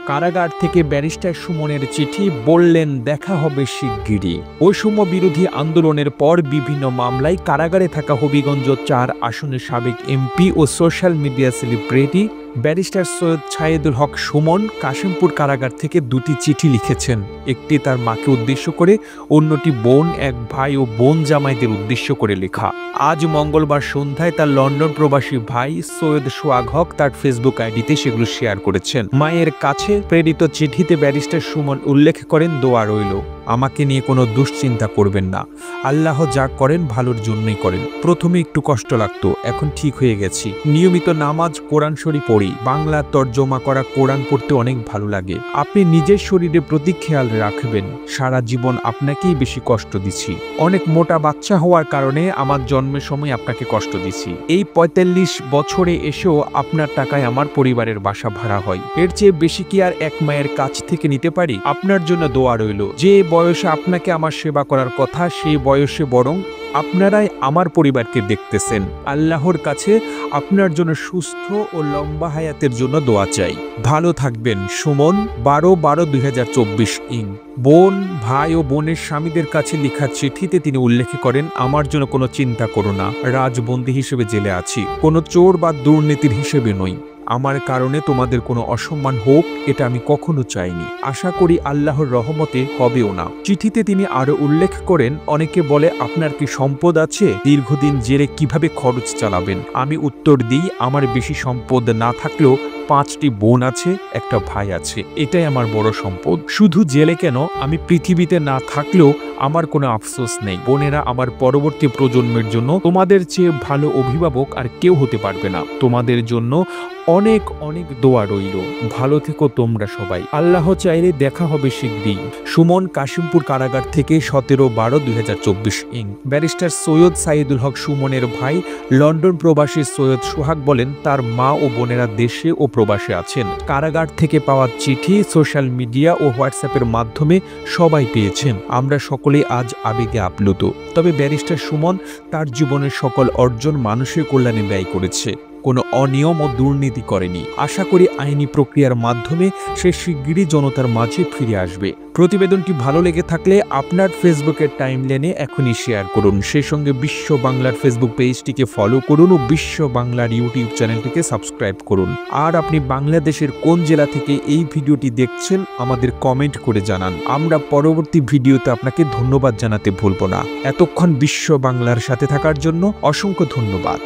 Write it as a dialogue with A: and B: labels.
A: কারাগার থেকে ব্যারিস্টার সুমনের চিঠি, বললেন দেখা হবে শিগগিরই। বৈষম্য বিরোধী আন্দোলনের পর বিভিন্ন মামলায় কারাগারে থাকা হবিগঞ্জ ৪ আসনের সাবেক এমপি ও social media celebrity barrister Syed Sayedul Haque Sumon Kashimpur কারাগার থেকে ২টি চিঠি লিখেছেন। একটি তার মাকে উদ্দেশ্য করে, অন্যটি বোন, এক ভাই ও বোন জামাইদের উদ্দেশ্য করে লেখা। আজ মঙ্গলবার সন্ধ্যায় তার লন্ডন প্রবাসী ভাই সৈয়দ সোহাগ হক তার ফেসবুক আইডিতে সেগুলো শেয়ার করেছেন। মায়ের কাছে প্রেরিত চিঠিতে ব্যারিস্টার সুমন উল্লেখ করেন, দোয়া রইল, আমাকে নিয়ে কোনো দুশ্চিন্তা করবেন না, আল্লাহ যা করেন ভালোর জন্যই করেন। প্রথমে একটু কষ্ট লাগতো, এখন ঠিক হয়ে গেছি। নিয়মিত নামাজ, কোরআন শরীফ পড়ি। বাংলা তর্জমা করা কোরআন পড়তে অনেক ভালো লাগে। আপনি নিজের শরীরের প্রতি খেয়াল রাখবেন, সারা জীবন আপনাকেই বেশি কষ্ট দিচ্ছি। অনেক মোটা বাচ্চা হওয়ার কারণে আমার জন্মের সময় আপনাকে কষ্ট দিচ্ছি। এই ৪৫ বছরে এসেও আপনার টাকায় আমার পরিবারের বাসা ভাড়া হয়। এর চেয়ে বেশি কি আর এক মায়ের কাছ থেকে নিতে পারি? আপনার জন্য দোয়া রইল। যে বয়সে আপনাকে আমার সেবা করার কথা, সেই বয়সে বরং আপনারাই আমার পরিবারকে দেখতেছেন। আল্লাহর কাছে আপনার জন্য সুস্থ ও লম্বা হায়াতের জন্য দোয়া চাই। ভালো থাকবেন। সুমন, ১২/২০২৪ ইং। বোন, ভাই ও বোনের স্বামীদের কাছে লেখা চিঠিতে তিনি উল্লেখ করেন, আমার জন্য কোনো চিন্তা করো না, রাজবন্দী হিসেবে জেলে আছি, কোনো চোর বা দুর্নীতির হিসেবে নই। আমার কারণে তোমাদের কোনো অসম্মান হোক, এটা আমি কখনো চাইনি। আশা করি আল্লাহর রহমতে হবেও না। চিঠিতে তিনি আরো উল্লেখ করেন, অনেকে বলে আপনার কি সম্পদ আছে? দীর্ঘদিন জেলে কিভাবে খরচ চালাবেন? আমি উত্তর দিই, আমার বেশি সম্পদ না থাকলেও ৫টি বোন আছে, একটা ভাই আছে, এটাই আমার বড় সম্পদ। শুধু জেলে কেন, আমি পৃথিবীতে না থাকলেও আমার কোনো আফসোস নেই। বোনেরা আমার পরবর্তী প্রজন্মের জন্য তোমাদের চেয়ে ভালো অভিভাবক আর কেউ হতে পারবে না। তোমাদের জন্য অনেক অনেক দোয়া রইল। ভালো থেকো তোমরা সবাই। আল্লাহ চাইলে দেখা হবে শীঘ্রই। সুমন, কাশিমপুর কারাগার থেকে ১৭/১২/২০২৪ ইং। ব্যারিস্টার সৈয়দ ছায়েদুল হক সুমনের ভাই লন্ডন প্রবাসী সৈয়দ সোহাগ বলেন, তার মা ও বোনেরা দেশে ও প্রবাসে আছেন। কারাগার থেকে পাওয়া চিঠি সোশ্যাল মিডিয়া ও হোয়াটসঅ্যাপের মাধ্যমে সবাই পেয়েছেন। আমরা সকলেই আজ আবেগে আপ্লুত। তবে ব্যারিস্টার সুমন তার জীবনের সকল অর্জন মানুষের কল্যাণে ব্যয় করেছে, কোনো অনিয়ম ও দুর্নীতি করেনি। আশা করি আইনি প্রক্রিয়ার মাধ্যমে সে শিগগিরই জনতার মাঝে ফিরে আসবে। প্রতিবেদনটি ভালো লেগে থাকলে আপনার ফেসবুকের টাইমলাইনে এখনই শেয়ার করুন। সেই সঙ্গে বিশ্ব বাংলার ফেসবুক পেজটিকে ফলো করুন ও বিশ্ব বাংলার ইউটিউব চ্যানেলটিকে সাবস্ক্রাইব করুন। আর আপনি বাংলাদেশের কোন জেলা থেকে এই ভিডিওটি দেখছেন আমাদের কমেন্ট করে জানান। আমরা পরবর্তী ভিডিওতে আপনাকে ধন্যবাদ জানাতে ভুলব না। এতক্ষণ বিশ্ব বাংলার সাথে থাকার জন্য অসংখ্য ধন্যবাদ।